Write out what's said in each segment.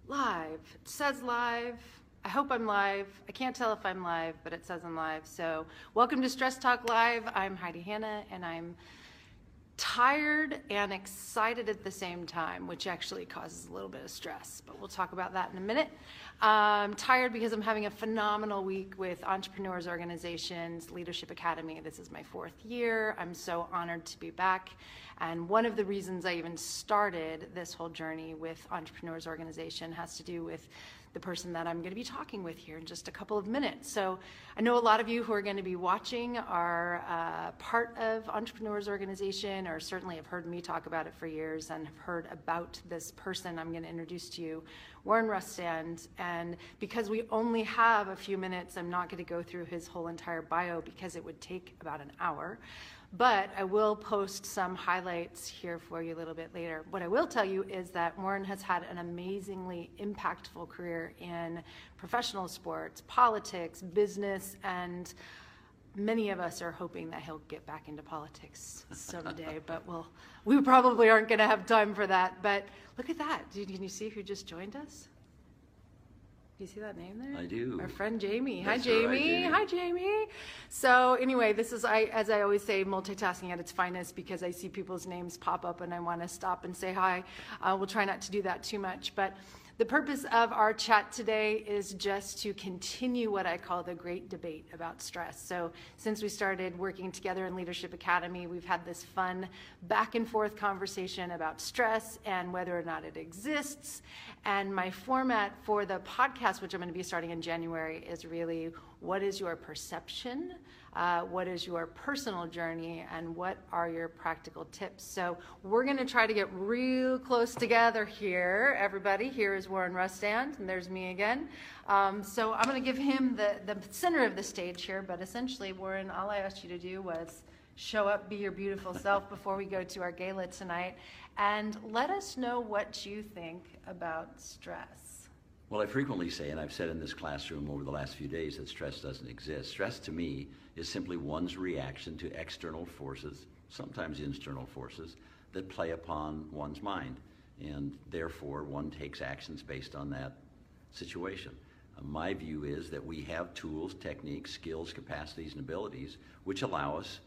Live. It says live. I hope I'm live. I can't tell if I'm live, but it says I'm live. So welcome to Stress Talk Live. I'm Heidi Hanna, and I'm tired and excited at the same time, which actually causes a little bit of stress, but we'll talk about that in a minute. I'm tired because I'm having a phenomenal week with Entrepreneurs Organization's Leadership Academy. This is my 4th year. I'm so honored to be back. And one of the reasons I even started this whole journey with Entrepreneurs Organization has to do with the person that I'm going to be talking with here in just a couple of minutes. So I know a lot of you who are going to be watching are part of Entrepreneurs Organization, or certainly have heard me talk about it for years and have heard about this person I'm going to introduce to you, Warren Rustand. And because we only have a few minutes, I'm not going to go through his whole entire bio because it would take about an hour. But I will post some highlights here for you a little bit later. What I will tell you is that Warren has had an amazingly impactful career in professional sports, politics, business, and many of us are hoping that he'll get back into politics someday, but we probably aren't going to have time for that. But look at that. Can you see who just joined us? Do you see that name there? I do. Our friend Jamie. That's Hi, Jamie. right, Jamie. Hi, Jamie. So anyway, this is, as I always say, multitasking at its finest, because I see people's names pop up and I want to stop and say hi. We'll try not to do that too much. But the purpose of our chat today is just to continue what I call the great debate about stress. So since we started working together in Leadership Academy, we've had this fun back and forth conversation about stress and whether or not it exists. And my format for the podcast, which I'm going to be starting in January, is really, what is your perception? What is your personal journey, and what are your practical tips? So we're going to try to get real close together here. Everybody, here is Warren Rustand, and there's me again. So I'm going to give him the center of the stage here, but essentially, Warren, all I asked you to do was show up, be your beautiful self before we go to our gala tonight, and let us know what you think about stress. Well, I frequently say, and I've said in this classroom over the last few days, that stress doesn't exist. Stress to me is simply one's reaction to external forces, sometimes internal forces, that play upon one's mind. And therefore, one takes actions based on that situation. My view is that we have tools, techniques, skills, capacities, and abilities which allow us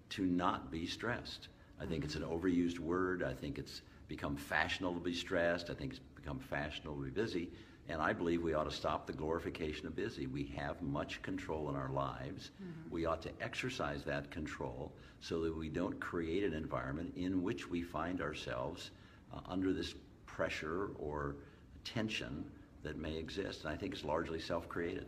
to not be stressed. I think it's an overused word. I think it's become fashionable to be stressed. I think it's become fashionable to be busy. And I believe we ought to stop the glorification of busy. We have much control in our lives. We ought to exercise that control so that we don't create an environment in which we find ourselves under this pressure or tension that may exist. And I think it's largely self-created.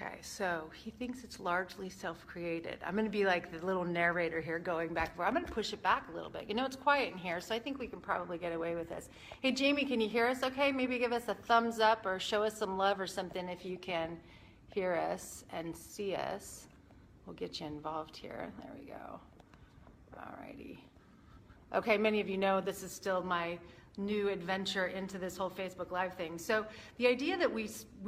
Okay, so he thinks it's largely self-created. I'm going to be like the little narrator here going back. I'm going to push it back a little bit. You know, it's quiet in here, so I think we can probably get away with this. Hey, Jamie, can you hear us okay? Maybe give us a thumbs up or show us some love or something if you can hear us and see us. We'll get you involved here. There we go. All righty. Okay, many of you know this is still my new adventure into this whole Facebook Live thing. So the idea that we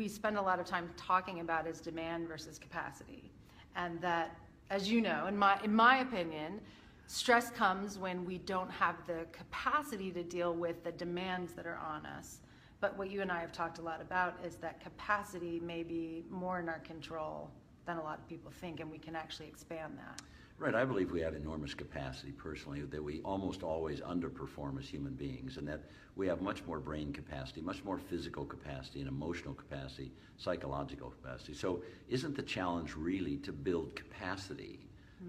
spend a lot of time talking about is demand versus capacity. And that, as you know, in my opinion, stress comes when we don't have the capacity to deal with the demands that are on us. But what you and I have talked a lot about is that capacity may be more in our control than a lot of people think, and we can actually expand that. Right, I believe we have enormous capacity personally, that we almost always underperform as human beings, and that we have much more brain capacity, much more physical capacity and emotional capacity, psychological capacity. So isn't the challenge really to build capacity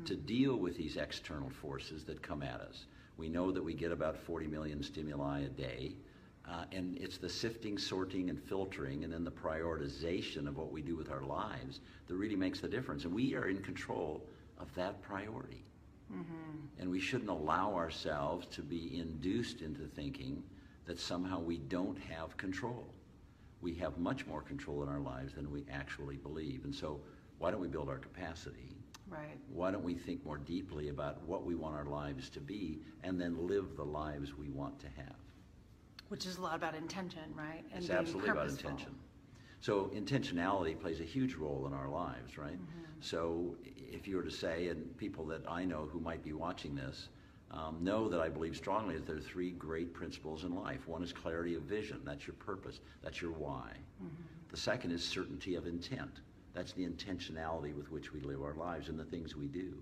to deal with these external forces that come at us? We know that we get about 40 million stimuli a day, and it's the sifting, sorting, and filtering, and then the prioritization of what we do with our lives that really makes the difference. And we are in control of that priority. And we shouldn't allow ourselves to be induced into thinking that somehow we don't have control. We have much more control in our lives than we actually believe. And so why don't we build our capacity? Right. Why don't we think more deeply about what we want our lives to be and then live the lives we want to have? Which is a lot about intention, right? And it's being absolutely purposeful. about intention. So intentionality plays a huge role in our lives, right? So if you were to say, and people that I know who might be watching this, know that I believe strongly that there are three great principles in life. One is clarity of vision. That's your purpose. That's your why. The second is certainty of intent. That's the intentionality with which we live our lives and the things we do.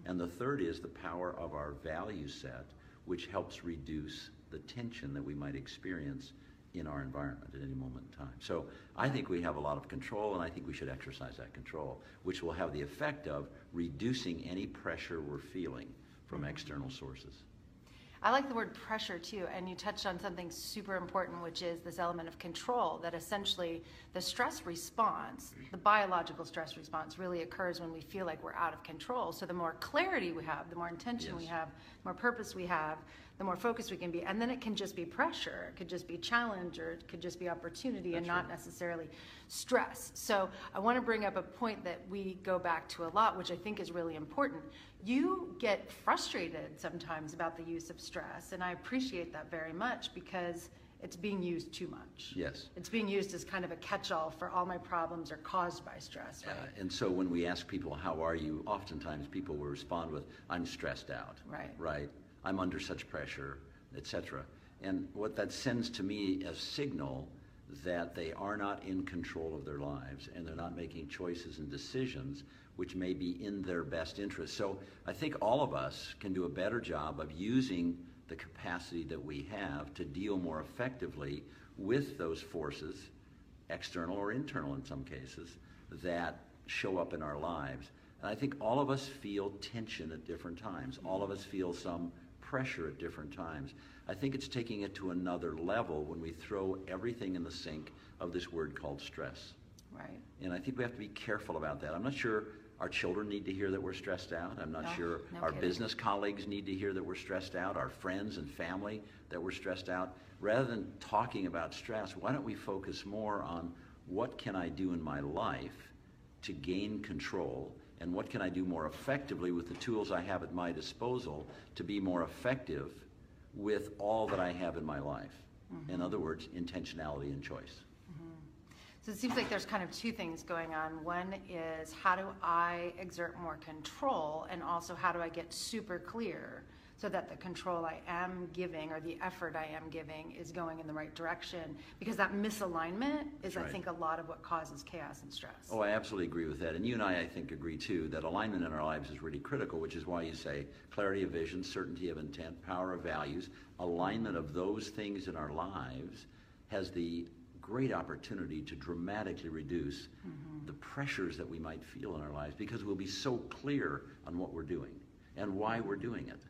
And the third is the power of our value set, which helps reduce the tension that we might experience in our environment at any moment in time. So I think we have a lot of control, and I think we should exercise that control, which will have the effect of reducing any pressure we're feeling from external sources. I like the word pressure too, and you touched on something super important, which is this element of control, that essentially the stress response, the biological stress response, really occurs when we feel like we're out of control. So the more clarity we have, the more intention we have, the more purpose we have, the more focused we can be. And then it can just be pressure, it could just be challenge, or it could just be opportunity. That's and not necessarily stress. So I want to bring up a point that we go back to a lot, which I think is really important. You get frustrated sometimes about the use of stress, and I appreciate that very much because it's being used too much. Yes. It's being used as kind of a catch-all for all my problems are caused by stress, right? And so when we ask people, how are you? Oftentimes people will respond with, I'm stressed out. Right. Right. I'm under such pressure, etc. And what that sends to me as signal that they are not in control of their lives and they're not making choices and decisions which may be in their best interest. So I think all of us can do a better job of using the capacity that we have to deal more effectively with those forces, external or internal in some cases, that show up in our lives. And I think all of us feel tension at different times. All of us feel some pressure at different times. I think it's taking it to another level when we throw everything in the sink of this word called stress. Right. And I think we have to be careful about that. I'm not sure our children need to hear that we're stressed out. I'm not sure our business colleagues need to hear that we're stressed out, our friends and family that we're stressed out. Rather than talking about stress, why don't we focus more on what can I do in my life to gain control, and what can I do more effectively with the tools I have at my disposal to be more effective with all that I have in my life. In other words, intentionality and choice. So it seems like there's kind of two things going on. One is, how do I exert more control, and also how do I get super clear so that the control I am giving, or the effort I am giving, is going in the right direction? Because that misalignment is, I think, a lot of what causes chaos and stress. Oh, I absolutely agree with that. And you and I think, agree too, that alignment in our lives is really critical, which is why you say clarity of vision, certainty of intent, power of values. Alignment of those things in our lives has the great opportunity to dramatically reduce the pressures that we might feel in our lives, because we'll be so clear on what we're doing and why we're doing it.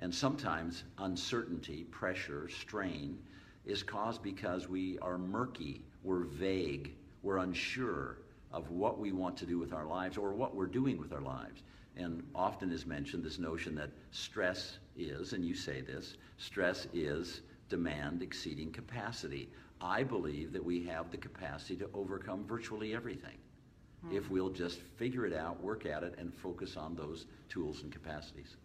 And sometimes uncertainty, pressure, strain is caused because we are murky, we're vague, we're unsure of what we want to do with our lives or what we're doing with our lives. And often is mentioned this notion that stress is, and you say this, stress is demand exceeding capacity. I believe that we have the capacity to overcome virtually everything if we'll just figure it out, work at it, and focus on those tools and capacities.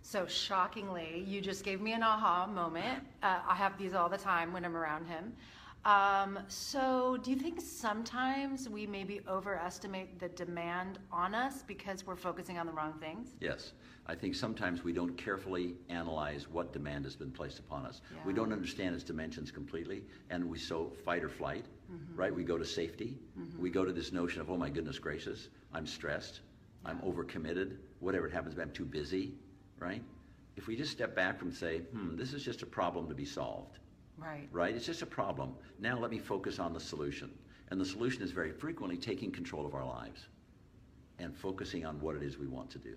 So shockingly, you just gave me an aha moment. I have these all the time when I'm around him. So do you think sometimes we maybe overestimate the demand on us because we're focusing on the wrong things? Yes. I think sometimes we don't carefully analyze what demand has been placed upon us. Yeah. We don't understand its dimensions completely, and we so fight or flight, right? We go to safety. We go to this notion of, oh my goodness gracious, I'm stressed, I'm overcommitted, whatever it happens, I'm too busy, right? If we just step back from say, this is just a problem to be solved. Right? It's just a problem. Now let me focus on the solution. And the solution is very frequently taking control of our lives and focusing on what it is we want to do.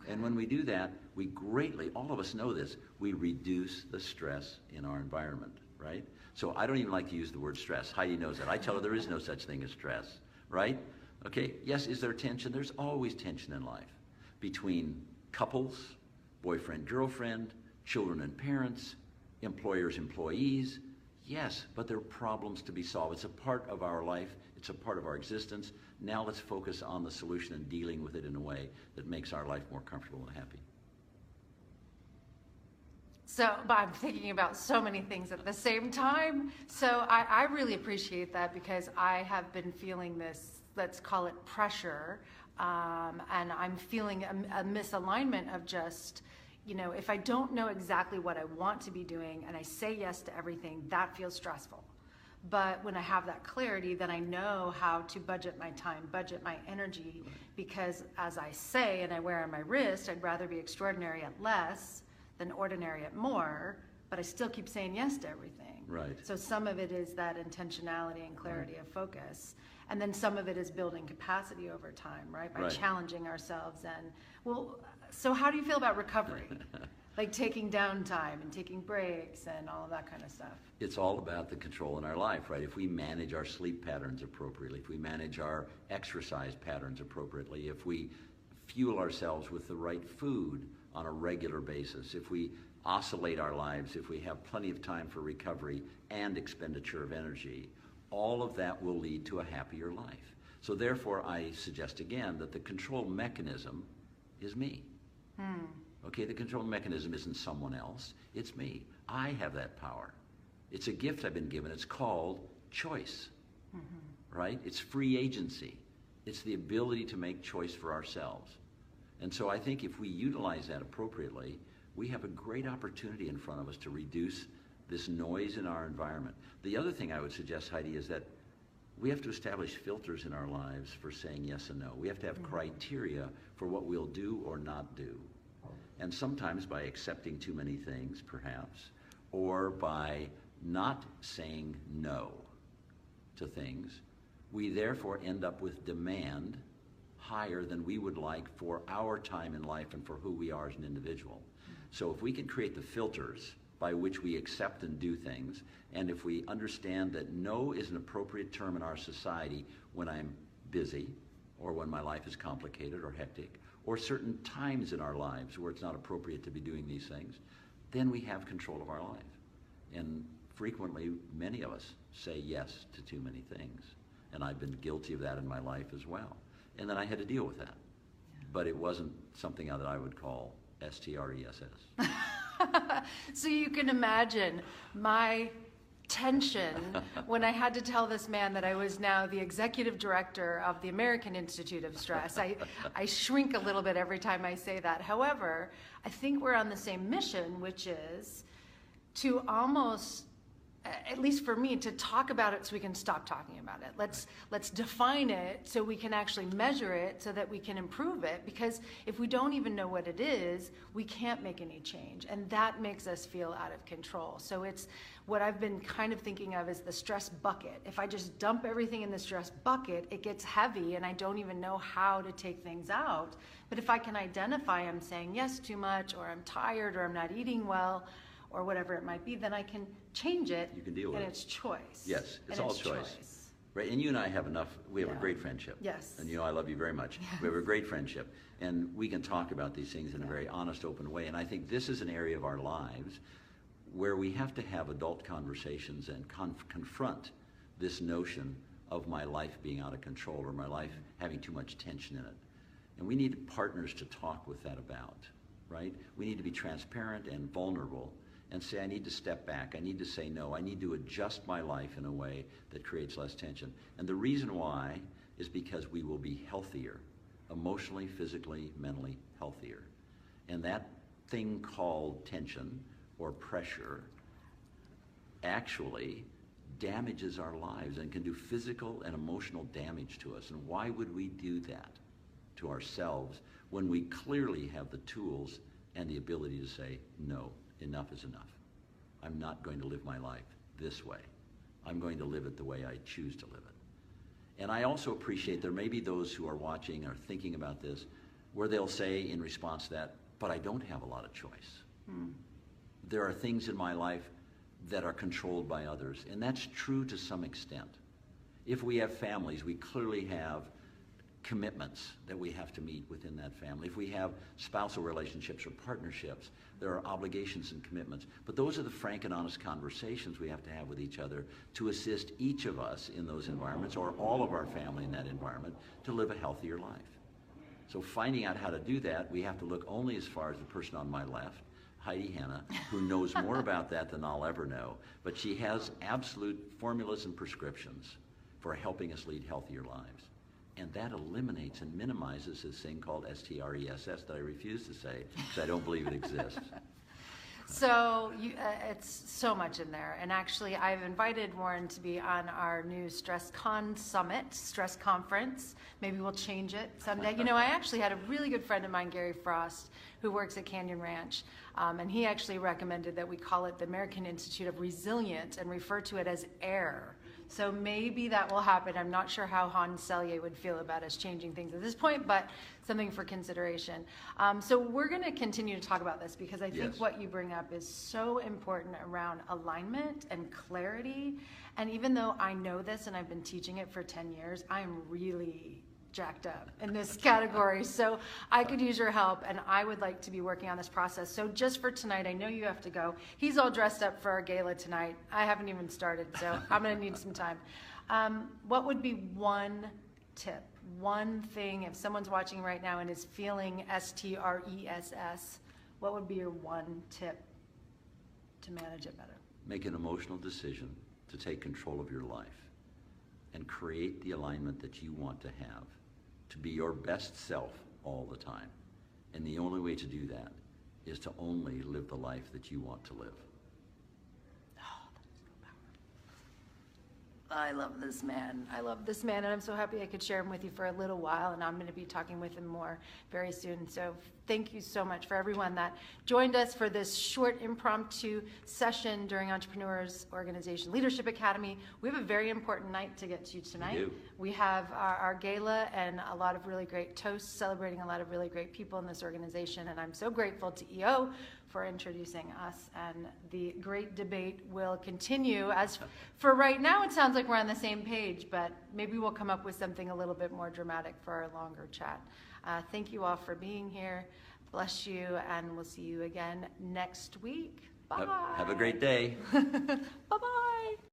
And when we do that, we greatly, all of us know this, we reduce the stress in our environment, right? So I don't even like to use the word stress. Heidi knows that. I tell her there is no such thing as stress, right? Okay, yes, is there tension? There's always tension in life between couples, boyfriend, girlfriend, children and parents, employers, employees. Yes, but there are problems to be solved. It's a part of our life. It's a part of our existence. Now let's focus on the solution and dealing with it in a way that makes our life more comfortable and happy. So, but I'm thinking about so many things at the same time. So I really appreciate that, because I have been feeling this, let's call it pressure, and I'm feeling a misalignment of just, you know, if I don't know exactly what I want to be doing and I say yes to everything, that feels stressful. But when I have that clarity, then I know how to budget my time, budget my energy, because as I say, and I wear on my wrist, I'd rather be extraordinary at less than ordinary at more, but I still keep saying yes to everything. Right. So some of it is that intentionality and clarity of focus. And then some of it is building capacity over time, right? By challenging ourselves. And, well, so how do you feel about recovery? Like taking downtime and taking breaks and all of that kind of stuff. It's all about the control in our life, right? If we manage our sleep patterns appropriately, if we manage our exercise patterns appropriately, if we fuel ourselves with the right food on a regular basis, if we oscillate our lives, if we have plenty of time for recovery and expenditure of energy, all of that will lead to a happier life. So therefore, I suggest again that the control mechanism is me. Okay, the control mechanism isn't someone else, it's me. I have that power. It's a gift I've been given. It's called choice, right? It's free agency. It's the ability to make choice for ourselves. And so I think if we utilize that appropriately, we have a great opportunity in front of us to reduce this noise in our environment. The other thing I would suggest, Heidi, is that we have to establish filters in our lives for saying yes and no. We have to have criteria for what we'll do or not do. And sometimes by accepting too many things, perhaps, or by not saying no to things, we therefore end up with demand higher than we would like for our time in life and for who we are as an individual. So if we can create the filters by which we accept and do things, and if we understand that no is an appropriate term in our society when I'm busy, or when my life is complicated or hectic, or certain times in our lives where it's not appropriate to be doing these things, then we have control of our life. And frequently, many of us say yes to too many things. And I've been guilty of that in my life as well. And then I had to deal with that. But it wasn't something that I would call STRESS. So you can imagine my tension when I had to tell this man that I was now the executive director of the American Institute of Stress. I shrink a little bit every time I say that. However, I think we're on the same mission, which is to almost, at least for me, to talk about it so we can stop talking about it. Let's define it so we can actually measure it so that we can improve it, because if we don't even know what it is, we can't make any change, and that makes us feel out of control. So it's what I've been kind of thinking of as the stress bucket. If I just dump everything in the stress bucket, it gets heavy and I don't even know how to take things out. But if I can identify I'm saying yes too much, or I'm tired, or I'm not eating well, or whatever it might be, then I can change it. You can deal with and it. It's choice. Yes, it's all choice. Right, and you and I have we have a great friendship. Yes. And you know I love you very much. Yes. We have a great friendship, and we can talk about these things in a very honest, open way. And I think this is an area of our lives where we have to have adult conversations and confront this notion of my life being out of control, or my life having too much tension in it. And we need partners to talk with that about, right? We need to be transparent and vulnerable and say, I need to step back, I need to say no, I need to adjust my life in a way that creates less tension. And the reason why is because we will be healthier, emotionally, physically, mentally healthier. And that thing called tension or pressure actually damages our lives and can do physical and emotional damage to us. And why would we do that to ourselves when we clearly have the tools and the ability to say, no, enough is enough. I'm not going to live my life this way. I'm going to live it the way I choose to live it. And I also appreciate there may be those who are watching or thinking about this where they'll say in response to that, but I don't have a lot of choice. There are things in my life that are controlled by others, and that's true to some extent. If we have families, we clearly have commitments that we have to meet within that family. If we have spousal relationships or partnerships, there are obligations and commitments. But those are the frank and honest conversations we have to have with each other to assist each of us in those environments, or all of our family in that environment, to live a healthier life. So finding out how to do that, we have to look only as far as the person on my left, Heidi Hanna, who knows more about that than I'll ever know, but she has absolute formulas and prescriptions for helping us lead healthier lives. And that eliminates and minimizes this thing called STRESS that I refuse to say because I don't believe it exists. So it's so much in there. And actually, I've invited Warren to be on our new StressCon Summit, Stress Conference. Maybe we'll change it someday. You know, I actually had a really good friend of mine, Gary Frost, who works at Canyon Ranch. And he actually recommended that we call it the American Institute of Resilience and refer to it as AIR. So maybe that will happen. I'm not sure how Hans Selye would feel about us changing things at this point, but something for consideration. So we're going to continue to talk about this because I think what you bring up is so important around alignment and clarity. And even though I know this and I've been teaching it for 10 years, I am really jacked up in this category. So I could use your help, and I would like to be working on this process. So just for tonight, I know you have to go. He's all dressed up for our gala tonight. I haven't even started, so I'm going to need some time. What would be one tip, one thing, if someone's watching right now and is feeling STRESS, what would be your one tip to manage it better? Make an emotional decision to take control of your life and create the alignment that you want to have, to be your best self all the time. And the only way to do that is to only live the life that you want to live. Oh, that is so powerful. I love this man. I love this man, and I'm so happy I could share him with you for a little while, and I'm going to be talking with him more very soon. So thank you so much for everyone that joined us for this short impromptu session during Entrepreneurs Organization Leadership Academy. We have a very important night to get to tonight. We do. We have our gala and a lot of really great toasts celebrating a lot of really great people in this organization, and I'm so grateful to EO for introducing us, and the great debate will continue. As for right now, it sounds like we're on the same page, but maybe we'll come up with something a little bit more dramatic for our longer chat. Thank you all for being here. Bless you, and we'll see you again next week. Bye. Have a great day. Bye-bye.